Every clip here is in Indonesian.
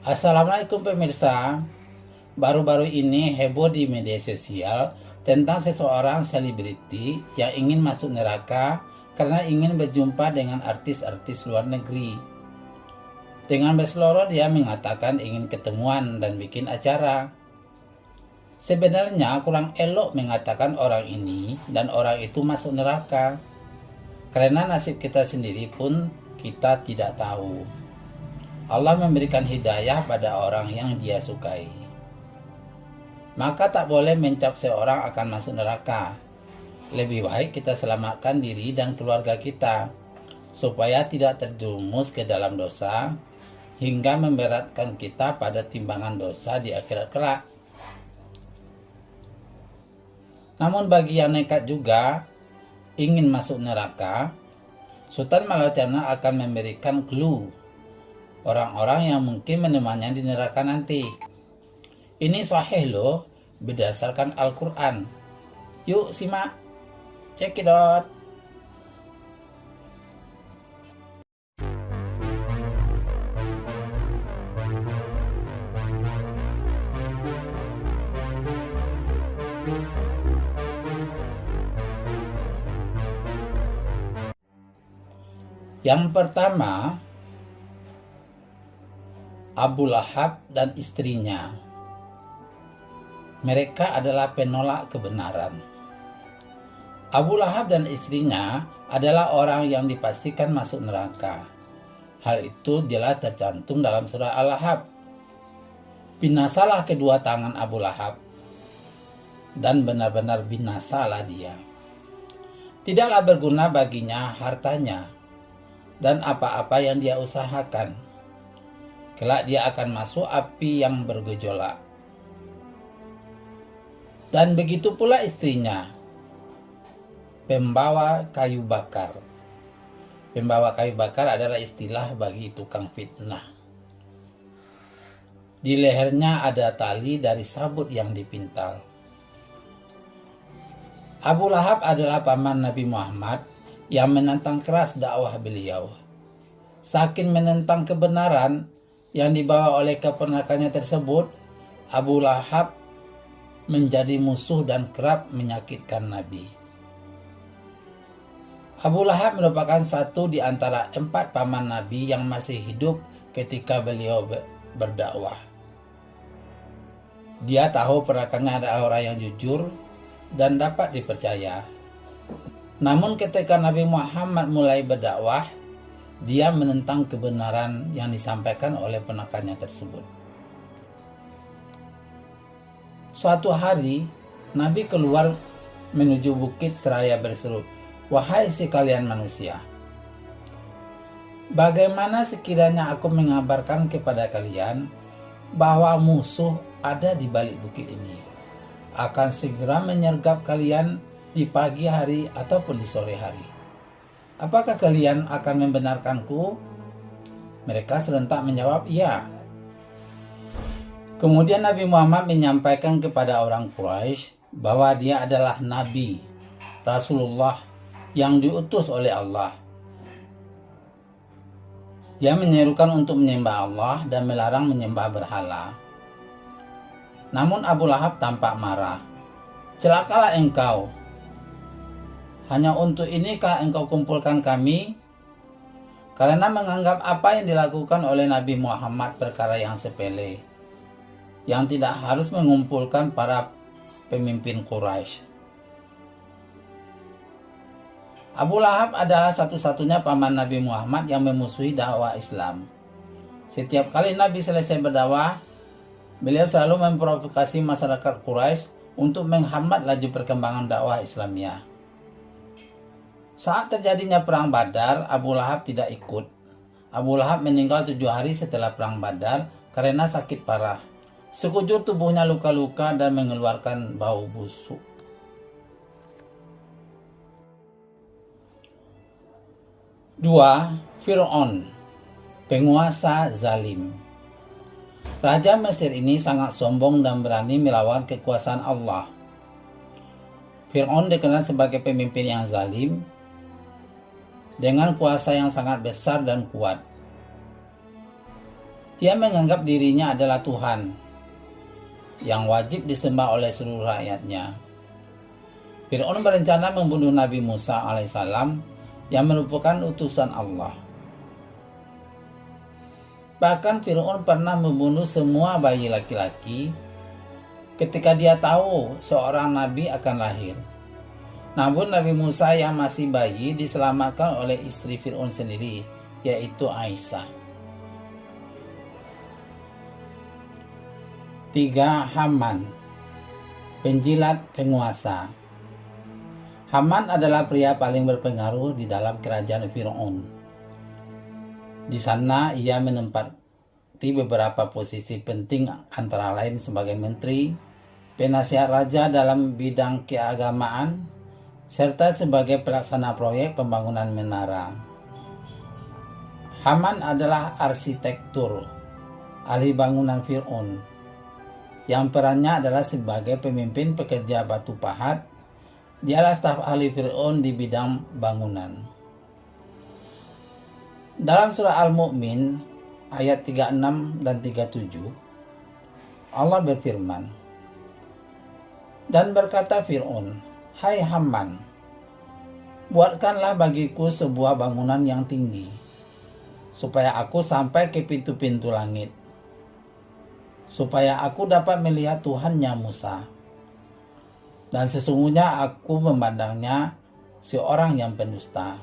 Assalamualaikum pemirsa. Baru-baru ini heboh di media sosial tentang seseorang selebriti yang ingin masuk neraka karena ingin berjumpa dengan artis-artis luar negeri. Dengan berseloroh dia mengatakan ingin ketemuan dan bikin acara. Sebenarnya kurang elok mengatakan orang ini dan orang itu masuk neraka, karena nasib kita sendiri pun kita tidak tahu. Allah memberikan hidayah pada orang yang dia sukai. Maka tak boleh mencap seorang akan masuk neraka. Lebih baik kita selamatkan diri dan keluarga kita, supaya tidak terjerumus ke dalam dosa, hingga memberatkan kita pada timbangan dosa di akhirat kelak. Namun bagi yang nekat juga ingin masuk neraka, Sultan Malacana akan memberikan clue orang-orang yang mungkin menemannya di neraka nanti. Ini sahih loh, berdasarkan Al-Quran. Yuk simak, check it out. Yang pertama, Abu Lahab dan istrinya. Mereka adalah penolak kebenaran. Abu Lahab dan istrinya adalah orang yang dipastikan masuk neraka. Hal itu jelas tercantum dalam surah Al-Lahab. Binasalah kedua tangan Abu Lahab, dan benar-benar binasalah dia. Tidaklah berguna baginya hartanya dan apa-apa yang dia usahakan. Kelak dia akan masuk api yang bergejolak. Dan begitu pula istrinya, pembawa kayu bakar. Pembawa kayu bakar adalah istilah bagi tukang fitnah. Di lehernya ada tali dari sabut yang dipintal. Abu Lahab adalah paman Nabi Muhammad yang menentang keras dakwah beliau. Saking menentang kebenaran yang dibawa oleh keponakannya tersebut, Abu Lahab menjadi musuh dan kerap menyakitkan Nabi. Abu Lahab merupakan satu di antara 4 paman Nabi yang masih hidup ketika beliau berdakwah. Dia tahu perakannya adalah orang yang jujur dan dapat dipercaya. Namun ketika Nabi Muhammad mulai berdakwah, dia menentang kebenaran yang disampaikan oleh ponakannya tersebut. Suatu hari, Nabi keluar menuju bukit seraya berseru, "Wahai sekalian manusia, bagaimana sekiranya aku mengabarkan kepada kalian bahwa musuh ada di balik bukit ini, akan segera menyergap kalian di pagi hari ataupun di sore hari. Apakah kalian akan membenarkanku?" Mereka serentak menjawab, "Iya." Kemudian Nabi Muhammad menyampaikan kepada orang Quraisy bahwa dia adalah Nabi, Rasulullah yang diutus oleh Allah. Dia menyerukan untuk menyembah Allah dan melarang menyembah berhala. Namun Abu Lahab tampak marah. "Celakalah engkau. Hanya untuk inikah engkau kumpulkan kami?" Karena menganggap apa yang dilakukan oleh Nabi Muhammad perkara yang sepele, yang tidak harus mengumpulkan para pemimpin Quraisy. Abu Lahab adalah satu-satunya paman Nabi Muhammad yang memusuhi dakwah Islam. Setiap kali Nabi selesai berdakwah, beliau selalu memprovokasi masyarakat Quraisy untuk menghambat laju perkembangan dakwah Islamiyah. Saat terjadinya perang Badar, Abu Lahab tidak ikut. Abu Lahab meninggal 7 hari setelah perang Badar karena sakit parah. Sekujur tubuhnya luka-luka dan mengeluarkan bau busuk. Dua, Fir'aun, penguasa zalim. Raja Mesir ini sangat sombong dan berani melawan kekuasaan Allah. Fir'aun dikenal sebagai pemimpin yang zalim, dengan kuasa yang sangat besar dan kuat. Dia menganggap dirinya adalah Tuhan yang wajib disembah oleh seluruh rakyatnya. Fir'aun berencana membunuh Nabi Musa alaihissalam yang merupakan utusan Allah. Bahkan Fir'aun pernah membunuh semua bayi laki-laki ketika dia tahu seorang nabi akan lahir. Namun Nabi Musa yang masih bayi diselamatkan oleh istri Fir'aun sendiri, yaitu Aisyah. 3. Haman, penjilat penguasa. Haman adalah pria paling berpengaruh di dalam kerajaan Fir'aun. Di sana ia menempati beberapa posisi penting, antara lain sebagai menteri, penasihat raja dalam bidang keagamaan, serta sebagai pelaksana proyek pembangunan menara. Haman adalah arsitektur ahli bangunan Fir'aun, yang perannya adalah sebagai pemimpin pekerja batu pahat. Dialah staf ahli Fir'aun di bidang bangunan. Dalam surah Al-Mu'min ayat 36 dan 37, Allah berfirman, dan berkata Fir'aun, "Hai Haman, buatkanlah bagiku sebuah bangunan yang tinggi, supaya aku sampai ke pintu-pintu langit, supaya aku dapat melihat Tuhannya Musa. Dan sesungguhnya aku memandangnya seorang yang pendusta."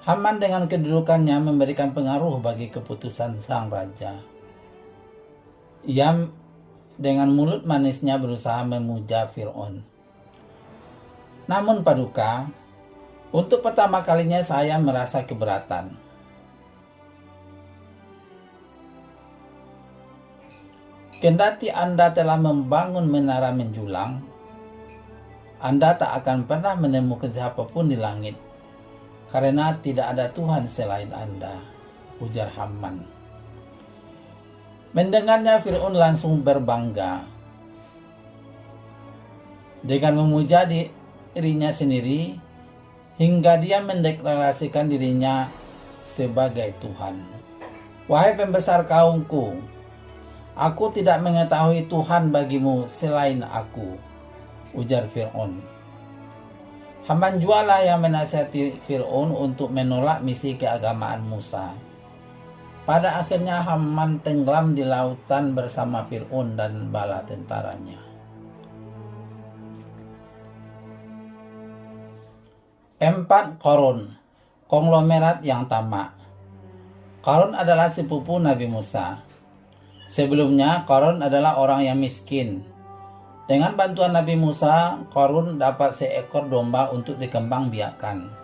Haman dengan kedudukannya memberikan pengaruh bagi keputusan sang raja. Ia dengan mulut manisnya berusaha memuja Fir'aun. Namun paduka, untuk pertama kalinya saya merasa keberatan. Kendati Anda telah membangun menara menjulang, Anda tak akan pernah menemukan siapapun di langit, karena tidak ada Tuhan selain Anda, ujar Haman. Mendengarnya Fir'aun langsung berbangga. Dengan memuja dirinya sendiri, hingga dia mendeklarasikan dirinya sebagai Tuhan. "Wahai pembesar kaumku, aku tidak mengetahui Tuhan bagimu selain aku," ujar Fir'aun. Haman jualah yang menasihati Fir'aun untuk menolak misi keagamaan Musa. Pada akhirnya Haman tenggelam di lautan bersama Fir'aun dan bala tentaranya. 4. Qarun, konglomerat yang tamak. Qarun adalah sepupu Nabi Musa. Sebelumnya, Qarun adalah orang yang miskin. Dengan bantuan Nabi Musa, Qarun dapat seekor domba untuk dikembangbiakkan.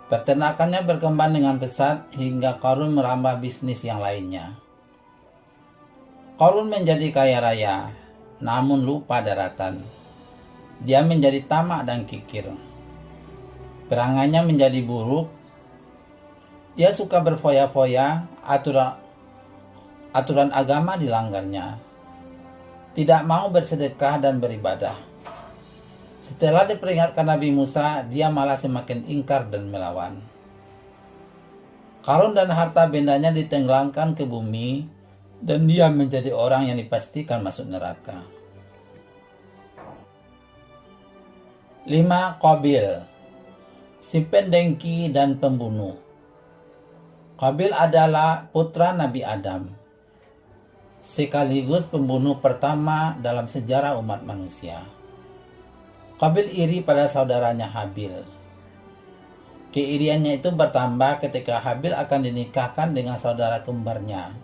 Peternakannya berkembang dengan pesat hingga Qarun merambah bisnis yang lainnya. Qarun menjadi kaya raya, namun lupa daratan. Dia menjadi tamak dan kikir. Perangannya menjadi buruk. Dia suka berfoya-foya, aturan agama dilanggarnya. Tidak mau bersedekah dan beribadah. Setelah diperingatkan Nabi Musa, dia malah semakin ingkar dan melawan. Qarun dan harta bendanya ditenggelamkan ke bumi, dan dia menjadi orang yang dipastikan masuk neraka. 5. Qabil, si pendengki dan pembunuh. Qabil adalah putra Nabi Adam, sekaligus pembunuh pertama dalam sejarah umat manusia. Qabil iri pada saudaranya Habil. Keiriannya itu bertambah ketika Habil akan dinikahkan dengan saudara kembarnya,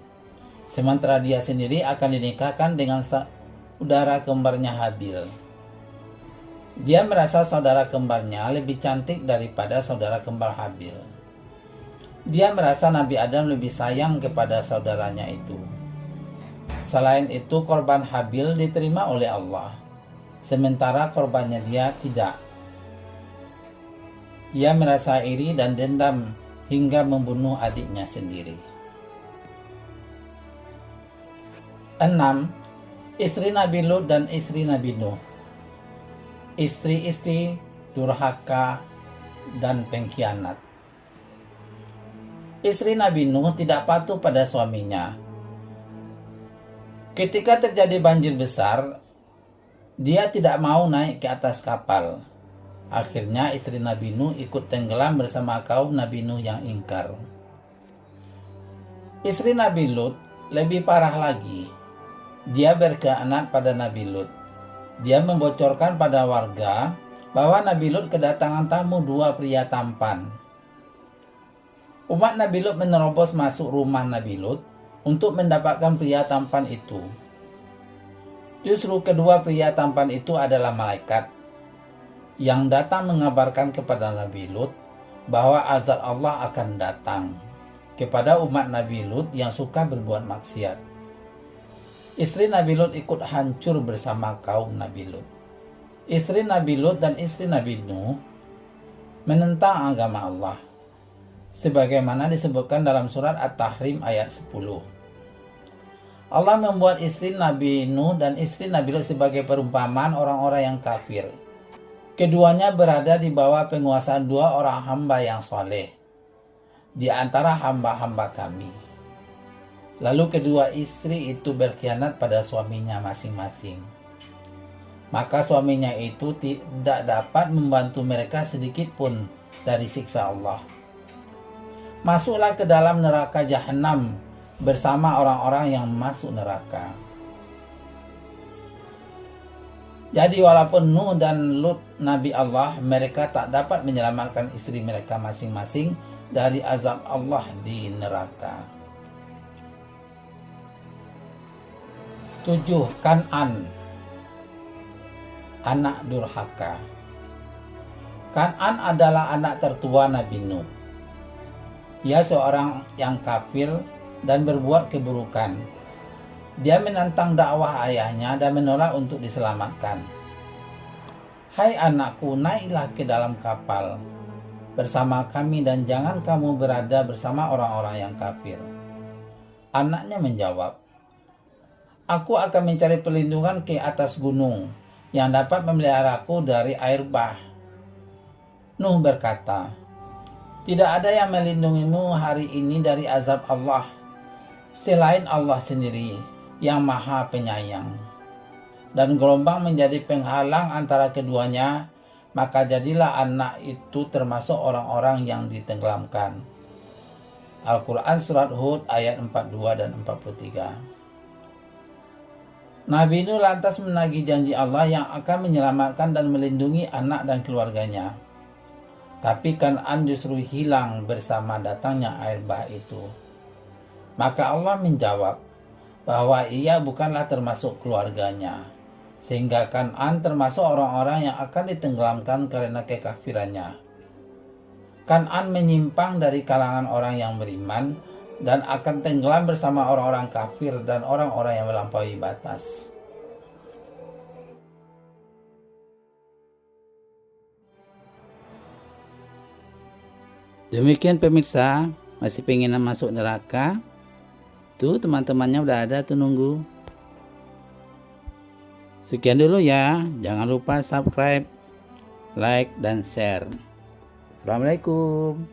sementara dia sendiri akan dinikahkan dengan saudara kembarnya Habil. Dia merasa saudara kembarnya lebih cantik daripada saudara kembar Habil. Dia merasa Nabi Adam lebih sayang kepada saudaranya itu. Selain itu, korban Habil diterima oleh Allah, sementara korbannya dia tidak. Ia merasa iri dan dendam hingga membunuh adiknya sendiri. 6. Istri Nabi Lut dan istri Nabi Nuh. Istri-istri durhaka dan pengkhianat. Istri Nabi Nuh tidak patuh pada suaminya. Ketika terjadi banjir besar, dia tidak mau naik ke atas kapal. Akhirnya istri Nabi Nuh ikut tenggelam bersama kaum Nabi Nuh yang ingkar. Istri Nabi Lut lebih parah lagi. Dia berkhianat pada Nabi Lut. Dia membocorkan pada warga bahwa Nabi Lut kedatangan tamu 2 pria tampan. Umat Nabi Lut menerobos masuk rumah Nabi Lut untuk mendapatkan pria tampan itu. Justru kedua pria tampan itu adalah malaikat yang datang mengabarkan kepada Nabi Lut bahwa azab Allah akan datang kepada umat Nabi Lut yang suka berbuat maksiat. Istri Nabi Lut ikut hancur bersama kaum Nabi Lut. Istri Nabi Lut dan istri Nabi Nuh menentang agama Allah, sebagaimana disebutkan dalam surat At-Tahrim ayat 10. Allah membuat istri Nabi Nuh dan istri Nabi Lut sebagai perumpamaan orang-orang yang kafir. Keduanya berada di bawah penguasaan 2 orang hamba yang soleh di antara hamba-hamba kami. Lalu kedua istri itu berkhianat pada suaminya masing-masing. Maka suaminya itu tidak dapat membantu mereka sedikit pun dari siksa Allah. Masuklah ke dalam neraka Jahanam bersama orang-orang yang masuk neraka. Jadi walaupun Nuh dan Lut Nabi Allah, mereka tak dapat menyelamatkan istri mereka masing-masing dari azab Allah di neraka. 7. Kan'an, anak durhaka. Kan'an adalah anak tertua Nabi Nuh. Ia seorang yang kafir dan berbuat keburukan. Dia menantang dakwah ayahnya dan menolak untuk diselamatkan. Hai anakku, naiklah ke dalam kapal bersama kami dan jangan kamu berada bersama orang-orang yang kafir. Anaknya menjawab, aku akan mencari perlindungan ke atas gunung yang dapat memeliharaku dari air bah. Nuh berkata, tidak ada yang melindungimu hari ini dari azab Allah selain Allah sendiri yang maha penyayang. Dan gelombang menjadi penghalang antara keduanya, maka jadilah anak itu termasuk orang-orang yang ditenggelamkan. Al-Quran Surat Hud ayat 42 dan 43. Nabi Nuh lantas menagih janji Allah yang akan menyelamatkan dan melindungi anak dan keluarganya. Tapi Kan'an justru hilang bersama datangnya air bah itu. Maka Allah menjawab bahwa ia bukanlah termasuk keluarganya, sehingga Kan'an termasuk orang-orang yang akan ditenggelamkan karena kekafirannya. Kan'an menyimpang dari kalangan orang yang beriman dan akan tenggelam bersama orang-orang kafir dan orang-orang yang melampaui batas. Demikian pemirsa, masih pengen masuk neraka? Tuh teman-temannya udah ada tuh nunggu. Sekian dulu ya, jangan lupa subscribe, like, dan share. Assalamualaikum.